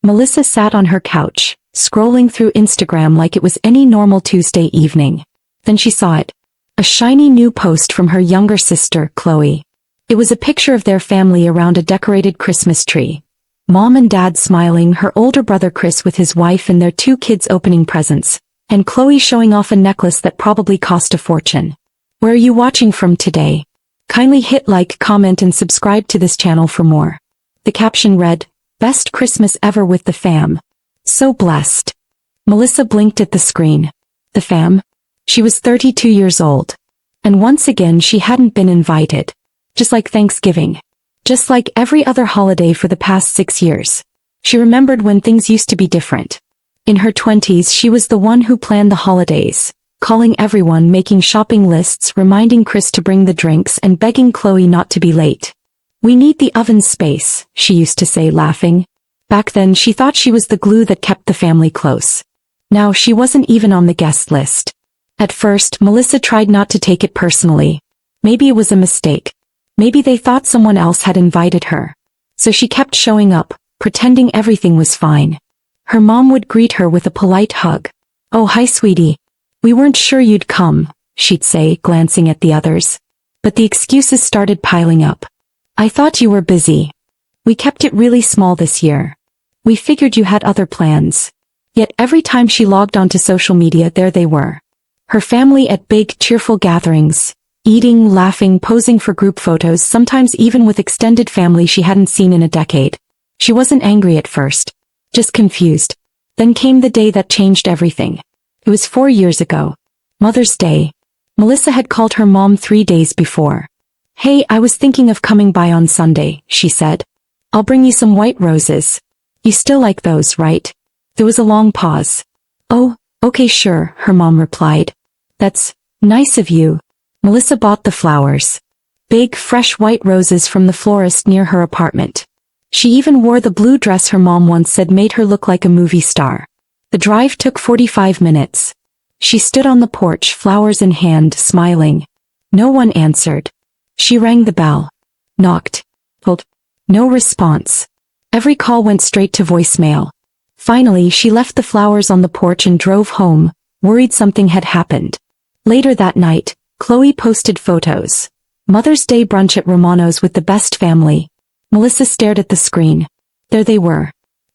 Melissa sat on her couch, scrolling through Instagram like it was any normal Tuesday evening. Then she saw it. A shiny new post from her younger sister, Chloe. It was a picture of their family around a decorated Christmas tree. Mom and Dad smiling, her older brother Chris with his wife and their 2 kids opening presents, and Chloe showing off a necklace that probably cost a fortune. Where are you watching from today? Kindly hit like, comment and subscribe to this channel for more. The caption read, "Best Christmas ever with the fam. So blessed." Melissa blinked at the screen. The fam? She was 32 years old. And once again she hadn't been invited. Just like Thanksgiving. Just like every other holiday for the past 6 years. She remembered when things used to be different. In her 20s she was the one who planned the holidays, calling everyone, making shopping lists, reminding Chris to bring the drinks and begging Chloe not to be late. "We need the oven space," she used to say, laughing. Back then she thought she was the glue that kept the family close. Now she wasn't even on the guest list. At first Melissa tried not to take it personally. Maybe it was a mistake. Maybe they thought someone else had invited her. So she kept showing up, pretending everything was fine. Her mom would greet her with a polite hug. "Oh, hi sweetie. We weren't sure you'd come," she'd say, glancing at the others. But the excuses started piling up. "I thought you were busy. We kept it really small this year. We figured you had other plans." Yet every time she logged onto social media, there they were. Her family at big, cheerful gatherings, eating, laughing, posing for group photos, sometimes even with extended family she hadn't seen in a decade. She wasn't angry at first, just confused. Then came the day that changed everything. It was 4 years ago. Mother's Day. Melissa had called her mom 3 days before. "Hey, I was thinking of coming by on Sunday," she said. "I'll bring you some white roses. You still like those, right?" There was a long pause. "Oh, okay, sure," her mom replied. "That's nice of you." Melissa bought the flowers. Big, fresh white roses from the florist near her apartment. She even wore the blue dress her mom once said made her look like a movie star. The drive took 45 minutes. She stood on the porch, flowers in hand, smiling. No one answered. She rang the bell. Knocked. Pulled. No response. Every call went straight to voicemail. Finally, she left the flowers on the porch and drove home, worried something had happened. Later that night, Chloe posted photos. Mother's Day brunch at Romano's with the best family. Melissa stared at the screen. There they were.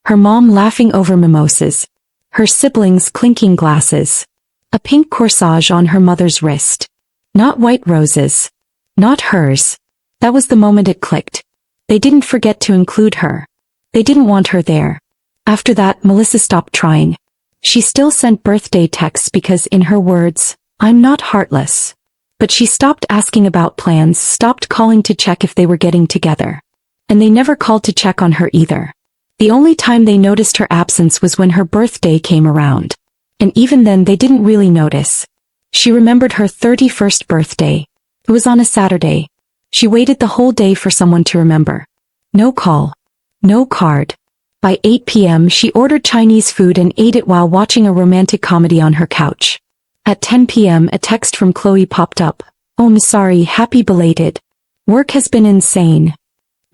Her mom laughing over mimosas. Her siblings clinking glasses. A pink corsage on her mother's wrist. Not white roses. Not hers. That was the moment it clicked. They didn't forget to include her. They didn't want her there. After that, Melissa stopped trying. She still sent birthday texts because, in her words, "I'm not heartless." But she stopped asking about plans, stopped calling to check if they were getting together. And they never called to check on her either. The only time they noticed her absence was when her birthday came around. And even then they didn't really notice. She remembered her 31st birthday. It was on a Saturday. She waited the whole day for someone to remember. No call. No card. By 8 p.m. she ordered Chinese food and ate it while watching a romantic comedy on her couch. At 10 p.m. a text from Chloe popped up. "Oh, I'm sorry, happy belated. Work has been insane."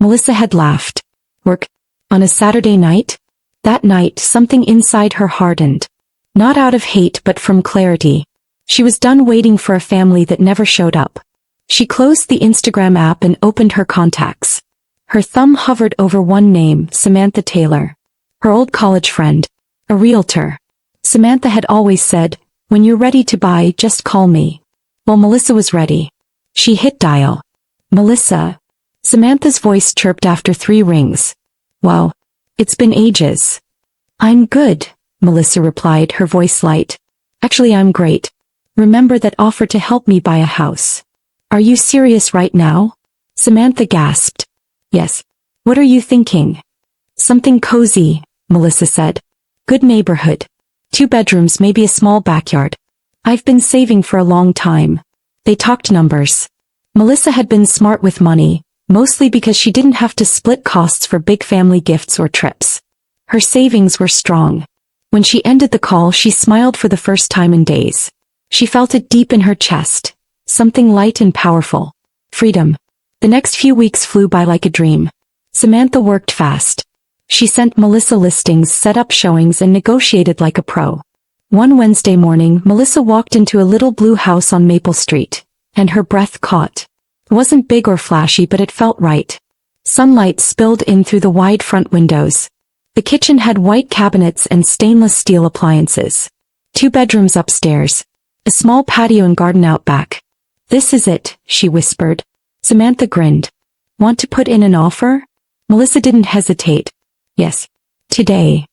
Melissa had laughed. Work? On a Saturday night? That night something inside her hardened. Not out of hate but from clarity. She was done waiting for a family that never showed up. She closed the Instagram app and opened her contacts. Her thumb hovered over one name, Samantha Taylor. Her old college friend. A realtor. Samantha had always said, "When you're ready to buy, just call me." Well, Melissa was ready. She hit dial. "Melissa." Samantha's voice chirped after 3 rings. "Wow. It's been ages." "I'm good," Melissa replied, her voice light. "Actually, I'm great. Remember that offer to help me buy a house?" "Are you serious right now?" Samantha gasped. "Yes. What are you thinking?" "Something cozy," Melissa said. "Good neighborhood. 2 bedrooms, maybe a small backyard. I've been saving for a long time." They talked numbers. Melissa had been smart with money, mostly because she didn't have to split costs for big family gifts or trips. Her savings were strong. When she ended the call, she smiled for the first time in days. She felt it deep in her chest. Something light and powerful. Freedom. The next few weeks flew by like a dream. Samantha worked fast. She sent Melissa listings, set up showings, and negotiated like a pro. One Wednesday morning, Melissa walked into a little blue house on Maple Street, and her breath caught. It wasn't big or flashy, but it felt right. Sunlight spilled in through the wide front windows. The kitchen had white cabinets and stainless steel appliances. 2 bedrooms upstairs. A small patio and garden out back. "This is it," she whispered. Samantha grinned. "Want to put in an offer?" Melissa didn't hesitate. "Yes. Today."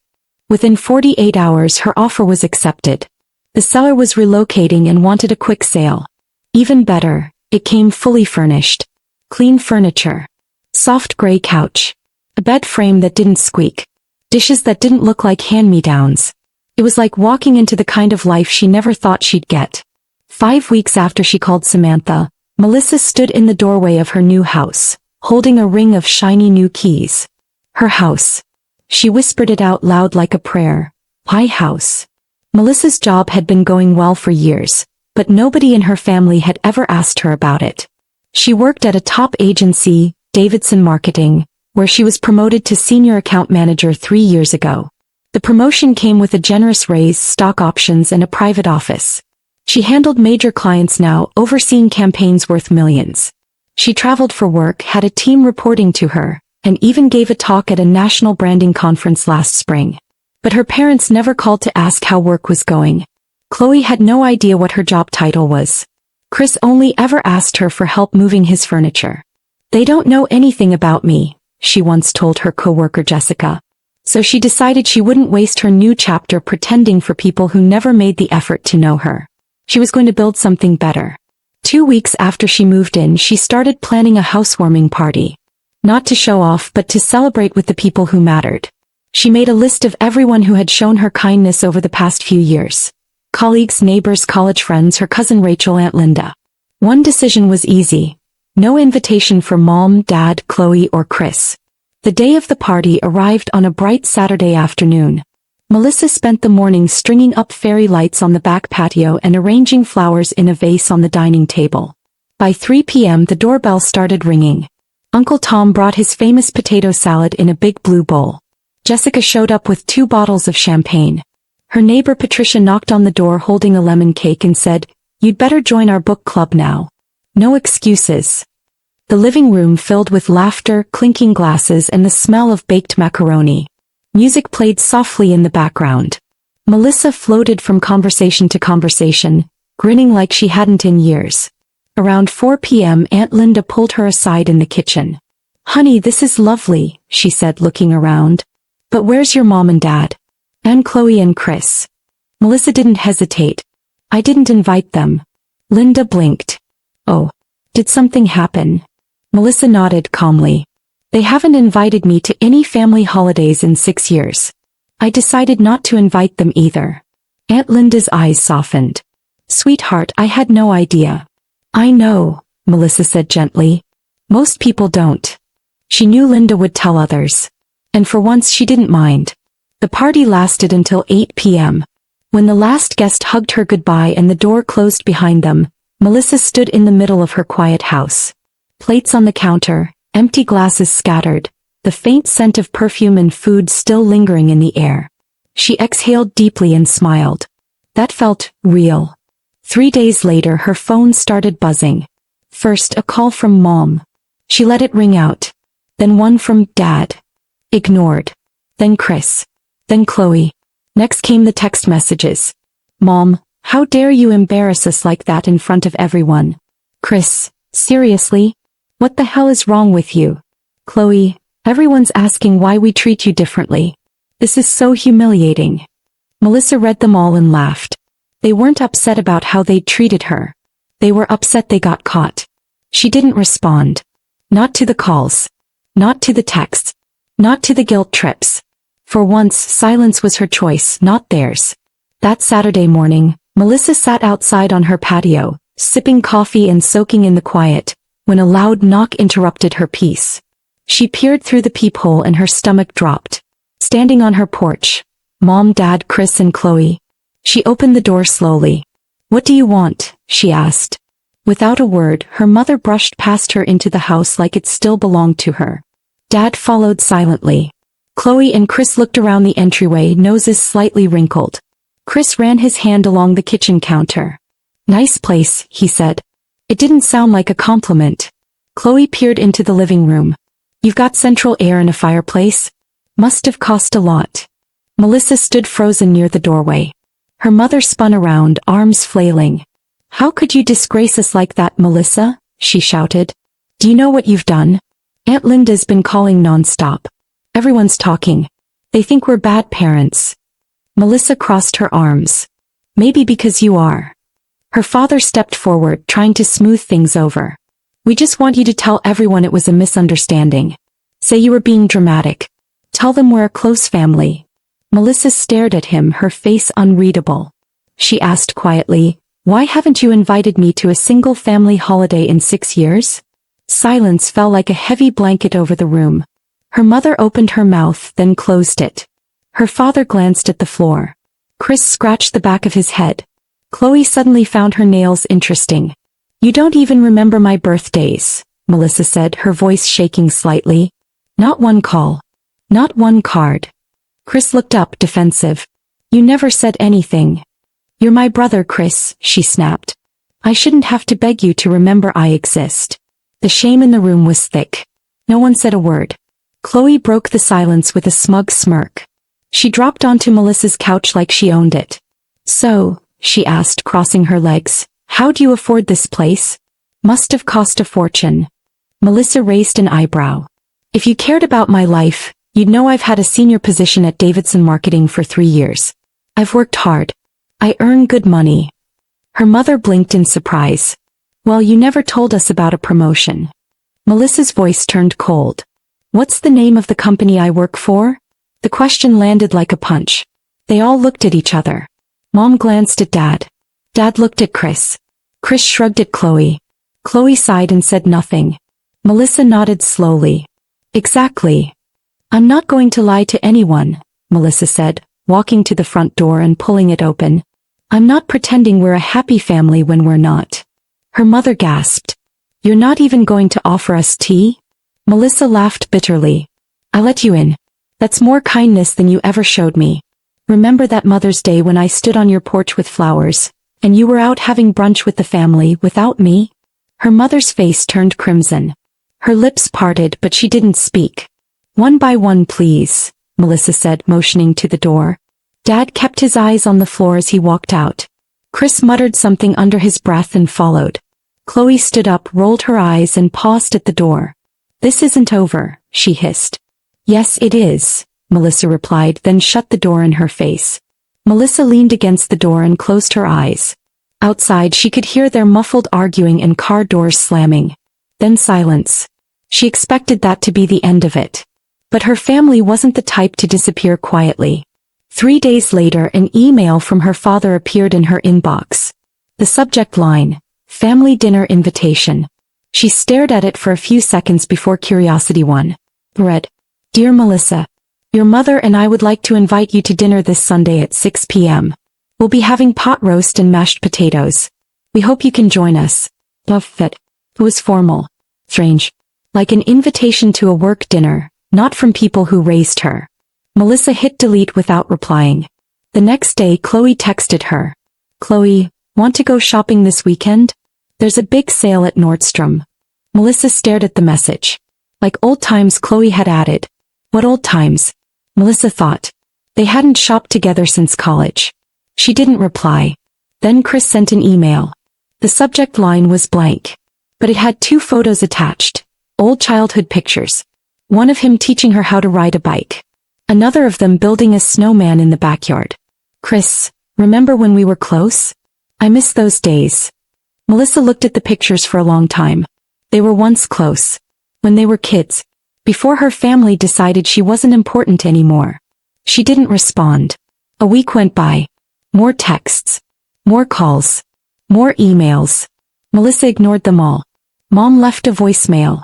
Within 48 hours her offer was accepted. The seller was relocating and wanted a quick sale. Even better, it came fully furnished. Clean furniture. Soft gray couch. A bed frame that didn't squeak. Dishes that didn't look like hand-me-downs. It was like walking into the kind of life she never thought she'd get. 5 weeks after she called Samantha, Melissa stood in the doorway of her new house, holding a ring of shiny new keys. Her house. She whispered it out loud like a prayer. "My house." Melissa's job had been going well for years, but nobody in her family had ever asked her about it. She worked at a top agency, Davidson Marketing, where she was promoted to senior account manager 3 years ago. The promotion came with a generous raise, stock options, and a private office. She handled major clients now, overseeing campaigns worth millions. She traveled for work, had a team reporting to her, and even gave a talk at a national branding conference last spring. But her parents never called to ask how work was going. Chloe had no idea what her job title was. Chris only ever asked her for help moving his furniture. "They don't know anything about me," she once told her coworker Jessica. So she decided she wouldn't waste her new chapter pretending for people who never made the effort to know her. She was going to build something better. 2 weeks after she moved in, she started planning a housewarming party. Not to show off, but to celebrate with the people who mattered. She made a list of everyone who had shown her kindness over the past few years. Colleagues, neighbors, college friends, her cousin Rachel, Aunt Linda. One decision was easy. No invitation for Mom, Dad, Chloe, or Chris. The day of the party arrived on a bright Saturday afternoon. Melissa spent the morning stringing up fairy lights on the back patio and arranging flowers in a vase on the dining table. By 3 p.m. the doorbell started ringing. Uncle Tom brought his famous potato salad in a big blue bowl. Jessica showed up with 2 bottles of champagne. Her neighbor Patricia knocked on the door holding a lemon cake and said, "You'd better join our book club now." No excuses. The living room filled with laughter, clinking glasses, and the smell of baked macaroni. Music played softly in the background. Melissa floated from conversation to conversation, grinning like she hadn't in years. Around 4 p.m. Aunt Linda pulled her aside in the kitchen. "Honey, this is lovely," she said, looking around. "But where's your mom and dad? And Chloe and Chris?" Melissa didn't hesitate. "I didn't invite them." Linda blinked. "Oh. Did something happen?" Melissa nodded calmly. "They haven't invited me to any family holidays in 6 years. I decided not to invite them either." Aunt Linda's eyes softened. "Sweetheart, I had no idea." "I know," Melissa said gently. "Most people don't." She knew Linda would tell others. And for once she didn't mind. The party lasted until 8 p.m. When the last guest hugged her goodbye and the door closed behind them, Melissa stood in the middle of her quiet house. Plates on the counter, empty glasses scattered, the faint scent of perfume and food still lingering in the air. She exhaled deeply and smiled. That felt real. 3 days later her phone started buzzing. First a call from Mom. She let it ring out. Then one from Dad. Ignored. Then Chris. Then Chloe. Next came the text messages. "Mom, how dare you embarrass us like that in front of everyone?" Chris, "Seriously? What the hell is wrong with you?" Chloe, "Everyone's asking why we treat you differently. This is so humiliating." Melissa read them all and laughed. They weren't upset about how they'd treated her. They were upset they got caught. She didn't respond. Not to the calls. Not to the texts. Not to the guilt trips. For once, silence was her choice, not theirs. That Saturday morning, Melissa sat outside on her patio, sipping coffee and soaking in the quiet, when a loud knock interrupted her peace. She peered through the peephole and her stomach dropped. Standing on her porch, Mom, Dad, Chris, and Chloe. She opened the door slowly. "What do you want?" she asked. Without a word, her mother brushed past her into the house like it still belonged to her. Dad followed silently. Chloe and Chris looked around the entryway, noses slightly wrinkled. Chris ran his hand along the kitchen counter. "Nice place," he said. It didn't sound like a compliment. Chloe peered into the living room. "You've got central air and a fireplace? Must have cost a lot." Melissa stood frozen near the doorway. Her mother spun around, arms flailing. "How could you disgrace us like that, Melissa?" she shouted. "Do you know what you've done? Aunt Linda's been calling nonstop. Everyone's talking. They think we're bad parents." Melissa crossed her arms. "Maybe because you are." Her father stepped forward, trying to smooth things over. "We just want you to tell everyone it was a misunderstanding. Say you were being dramatic. Tell them we're a close family." Melissa stared at him, her face unreadable. She asked quietly, "Why haven't you invited me to a single family holiday in 6 years?" Silence fell like a heavy blanket over the room. Her mother opened her mouth, then closed it. Her father glanced at the floor. Chris scratched the back of his head. Chloe suddenly found her nails interesting. "You don't even remember my birthdays," Melissa said, her voice shaking slightly. "Not one call. Not one card." Chris looked up, defensive. "You never said anything." "You're my brother, Chris," she snapped. "I shouldn't have to beg you to remember I exist." The shame in the room was thick. No one said a word. Chloe broke the silence with a smug smirk. She dropped onto Melissa's couch like she owned it. "So," she asked, crossing her legs, "how do you afford this place? Must have cost a fortune." Melissa raised an eyebrow. "If you cared about my life, you'd know I've had a senior position at Davidson Marketing for 3 years. I've worked hard. I earn good money." Her mother blinked in surprise. "Well, you never told us about a promotion." Melissa's voice turned cold. "What's the name of the company I work for?" The question landed like a punch. They all looked at each other. Mom glanced at Dad. Dad looked at Chris. Chris shrugged at Chloe. Chloe sighed and said nothing. Melissa nodded slowly. "Exactly. I'm not going to lie to anyone," Melissa said, walking to the front door and pulling it open. "I'm not pretending we're a happy family when we're not." Her mother gasped. "You're not even going to offer us tea?" Melissa laughed bitterly. "I let you in. That's more kindness than you ever showed me. Remember that Mother's Day when I stood on your porch with flowers, and you were out having brunch with the family without me?" Her mother's face turned crimson. Her lips parted, but she didn't speak. "One by one, please," Melissa said, motioning to the door. Dad kept his eyes on the floor as he walked out. Chris muttered something under his breath and followed. Chloe stood up, rolled her eyes and paused at the door. "This isn't over," she hissed. "Yes, it is," Melissa replied, then shut the door in her face. Melissa leaned against the door and closed her eyes. Outside she could hear their muffled arguing and car doors slamming. Then silence. She expected that to be the end of it. But her family wasn't the type to disappear quietly. 3 days later, an email from her father appeared in her inbox. The subject line, "Family Dinner Invitation." She stared at it for a few seconds before curiosity won. Read, "Dear Melissa, your mother and I would like to invite you to dinner this Sunday at 6 p.m. We'll be having pot roast and mashed potatoes. We hope you can join us. Love Fit." It was formal. Strange. Like an invitation to a work dinner, not from people who raised her. Melissa hit delete without replying. The next day Chloe texted her. "Chloe, want to go shopping this weekend? There's a big sale at Nordstrom." Melissa stared at the message. Like old times, Chloe had added. What old times? Melissa thought. They hadn't shopped together since college. She didn't reply. Then Chris sent an email. The subject line was blank. But it had 2 photos attached. Old childhood pictures. One of him teaching her how to ride a bike. Another of them building a snowman in the backyard. "Chris, remember when we were close? I miss those days." Melissa looked at the pictures for a long time. They were once close. When they were kids. Before her family decided she wasn't important anymore. She didn't respond. A week went by. More texts. More calls. More emails. Melissa ignored them all. Mom left a voicemail.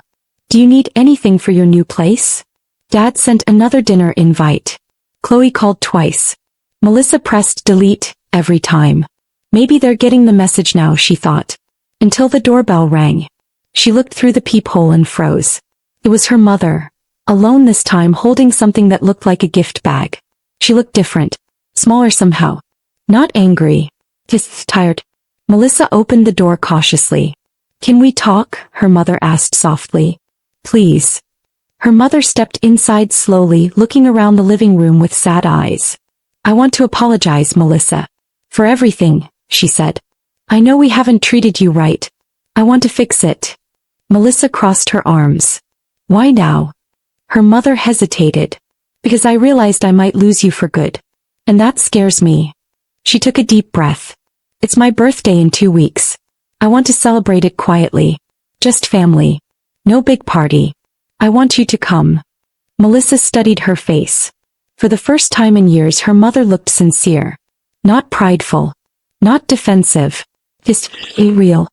"Do you need anything for your new place?" Dad sent another dinner invite. Chloe called twice. Melissa pressed delete every time. Maybe they're getting the message now, she thought. Until the doorbell rang. She looked through the peephole and froze. It was her mother. Alone this time, holding something that looked like a gift bag. She looked different. Smaller somehow. Not angry. Just tired. Melissa opened the door cautiously. "Can we talk?" her mother asked softly. "Please." Her mother stepped inside slowly, looking around the living room with sad eyes. "I want to apologize, Melissa. For everything," she said. "I know we haven't treated you right. I want to fix it." Melissa crossed her arms. "Why now?" Her mother hesitated. "Because I realized I might lose you for good. And that scares me." She took a deep breath. "It's my birthday in 2 weeks. I want to celebrate it quietly. Just family. No big party. I want you to come." Melissa studied her face. For the first time in years, her mother looked sincere. Not prideful. Not defensive. Just real.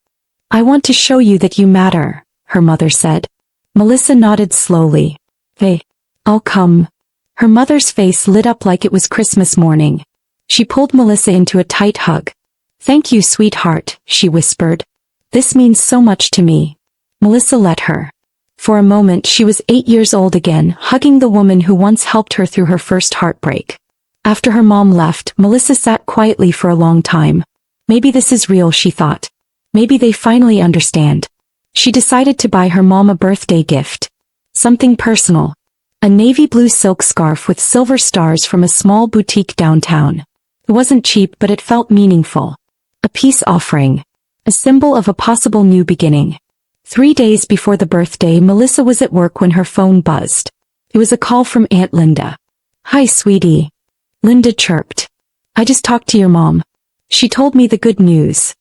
"I want to show you that you matter," her mother said. Melissa nodded slowly. "Hey, I'll come." Her mother's face lit up like it was Christmas morning. She pulled Melissa into a tight hug. "Thank you, sweetheart," she whispered. "This means so much to me." Melissa let her. For a moment she was 8 years old again, hugging the woman who once helped her through her first heartbreak. After her mom left, Melissa sat quietly for a long time. Maybe this is real, she thought. Maybe they finally understand. She decided to buy her mom a birthday gift. Something personal. A navy blue silk scarf with silver stars from a small boutique downtown. It wasn't cheap, but it felt meaningful. A peace offering. A symbol of a possible new beginning. 3 days before the birthday, Melissa was at work when her phone buzzed. It was a call from Aunt Linda. "Hi, sweetie." Linda chirped. "I just talked to your mom. She told me the good news."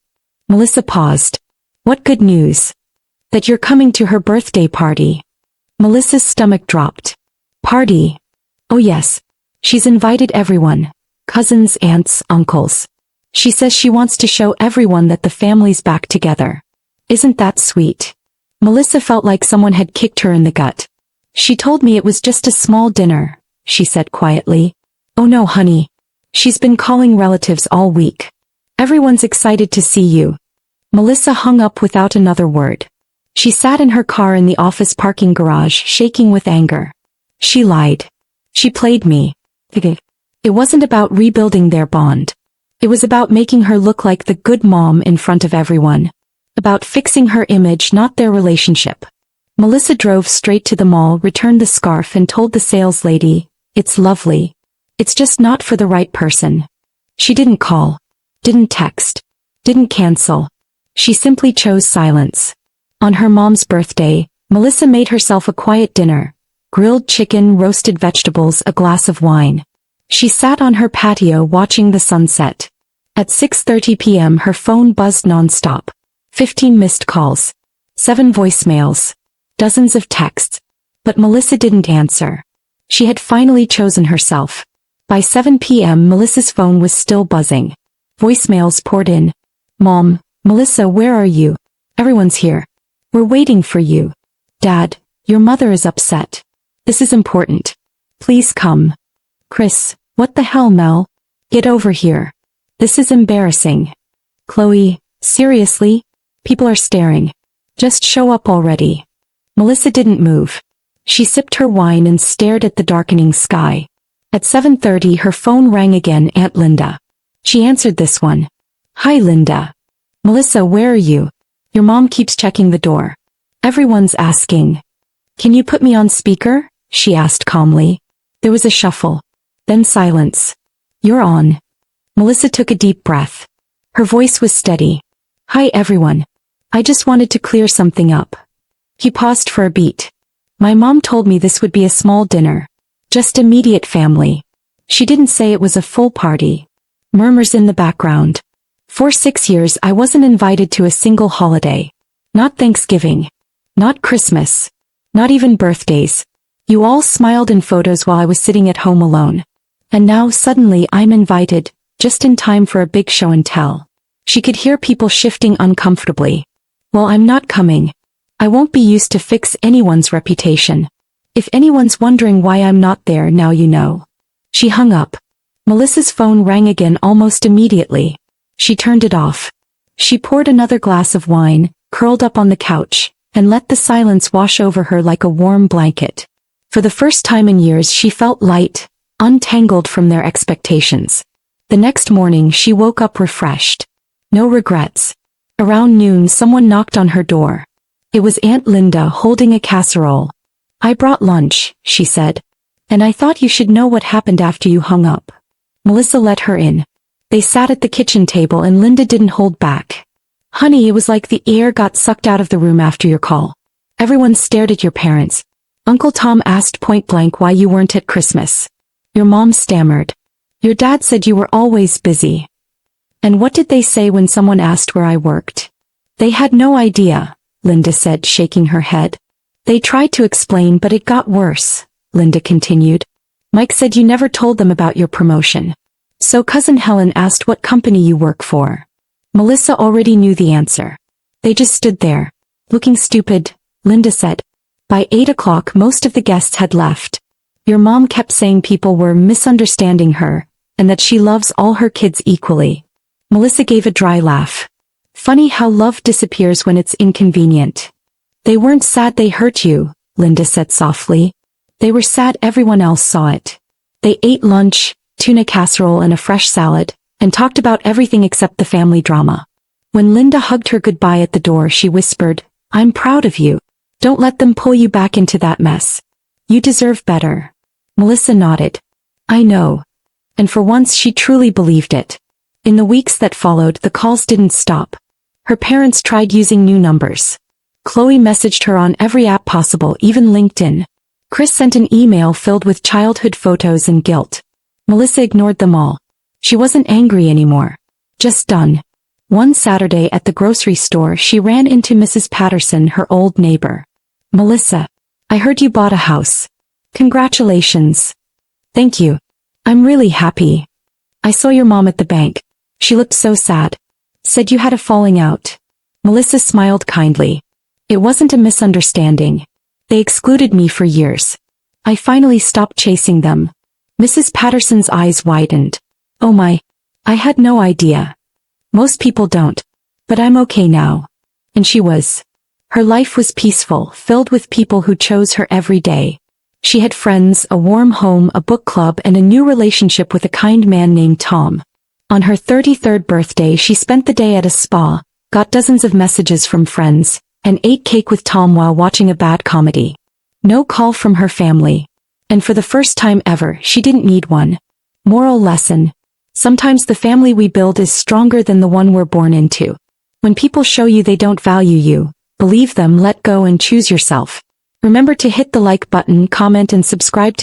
Melissa paused. "What good news?" "That you're coming to her birthday party." Melissa's stomach dropped. "Party? Oh yes. She's invited everyone. Cousins, aunts, uncles. She says she wants to show everyone that the family's back together. Isn't that sweet?" Melissa felt like someone had kicked her in the gut. "She told me it was just a small dinner," she said quietly. "Oh no, honey. She's been calling relatives all week. Everyone's excited to see you." Melissa hung up without another word. She sat in her car in the office parking garage, shaking with anger. She lied. She played me. It wasn't about rebuilding their bond. It was about making her look like the good mom in front of everyone. About fixing her image, not their relationship. Melissa drove straight to the mall, returned the scarf, and told the sales lady, "It's lovely. It's just not for the right person." She didn't call. Didn't text. Didn't cancel. She simply chose silence. On her mom's birthday, Melissa made herself a quiet dinner. Grilled chicken, roasted vegetables, a glass of wine. She sat on her patio watching the sunset. At 6:30 p.m. her phone buzzed nonstop. 15 missed calls. 7 voicemails. Dozens of texts. But Melissa didn't answer. She had finally chosen herself. By 7 p.m. Melissa's phone was still buzzing. Voicemails poured in. "Mom, Melissa, where are you? Everyone's here. We're waiting for you. Dad, your mother is upset. This is important. Please come. Chris, what the hell, Mel? Get over here. This is embarrassing. Chloe, seriously? People are staring. Just show up already." Melissa didn't move. She sipped her wine and stared at the darkening sky. At 7:30 her phone rang again. Aunt Linda. She answered this one. "Hi, Linda." "Melissa, where are you? Your mom keeps checking the door. Everyone's asking." "Can you put me on speaker?" she asked calmly. There was a shuffle. Then silence. "You're on." Melissa took a deep breath. Her voice was steady. "Hi, everyone. I just wanted to clear something up." He paused for a beat. "My mom told me this would be a small dinner. Just immediate family. She didn't say it was a full party." Murmurs in the background. "For 6 years I wasn't invited to a single holiday. Not Thanksgiving. Not Christmas. Not even birthdays. You all smiled in photos while I was sitting at home alone. And now suddenly I'm invited, just in time for a big show and tell." She could hear people shifting uncomfortably. "Well, I'm not coming. I won't be used to fix anyone's reputation. If anyone's wondering why I'm not there, now you know." She hung up. Melissa's phone rang again almost immediately. She turned it off. She poured another glass of wine, curled up on the couch, and let the silence wash over her like a warm blanket. For the first time in years she felt light, untangled from their expectations. The next morning she woke up refreshed. No regrets. Around noon someone knocked on her door. It was Aunt Linda holding a casserole. "I brought lunch," she said. "And I thought you should know what happened after you hung up." Melissa let her in. They sat at the kitchen table and Linda didn't hold back. "Honey, it was like the air got sucked out of the room after your call. Everyone stared at your parents. Uncle Tom asked point blank why you weren't at Christmas. Your mom stammered. Your dad said you were always busy. And what did they say when someone asked where I worked?" "They had no idea," Linda said, shaking her head. "They tried to explain but it got worse," Linda continued. "Mike said you never told them about your promotion. So Cousin Helen asked what company you work for." Melissa already knew the answer. "They just stood there, looking stupid," Linda said. By 8 o'clock most of the guests had left. Your mom kept saying people were misunderstanding her, and that she loves all her kids equally. Melissa gave a dry laugh. "Funny how love disappears when it's inconvenient." "They weren't sad they hurt you," Linda said softly. "They were sad everyone else saw it." They ate lunch, tuna casserole and a fresh salad, and talked about everything except the family drama. When Linda hugged her goodbye at the door she whispered, "I'm proud of you. Don't let them pull you back into that mess. You deserve better." Melissa nodded. "I know." And for once she truly believed it. In the weeks that followed the calls didn't stop. Her parents tried using new numbers. Chloe messaged her on every app possible, even LinkedIn. Chris sent an email filled with childhood photos and guilt. Melissa ignored them all. She wasn't angry anymore. Just done. One Saturday at the grocery store she ran into Mrs. Patterson, her old neighbor. "Melissa, I heard you bought a house. Congratulations." "Thank you. I'm really happy. I saw your mom at the bank. She looked so sad. Said you had a falling out." Melissa smiled kindly. "It wasn't a misunderstanding. They excluded me for years. I finally stopped chasing them." Mrs. Patterson's eyes widened. "Oh my. I had no idea. Most people don't. But I'm okay now." And she was. Her life was peaceful, filled with people who chose her every day. She had friends, a warm home, a book club, and a new relationship with a kind man named Tom. On her 33rd birthday she spent the day at a spa, got dozens of messages from friends, and ate cake with Tom while watching a bad comedy. No call from her family. And for the first time ever she didn't need one. Moral lesson. Sometimes the family we build is stronger than the one we're born into. When people show you they don't value you, believe them, let go and choose yourself. Remember to hit the like button, comment and subscribe to the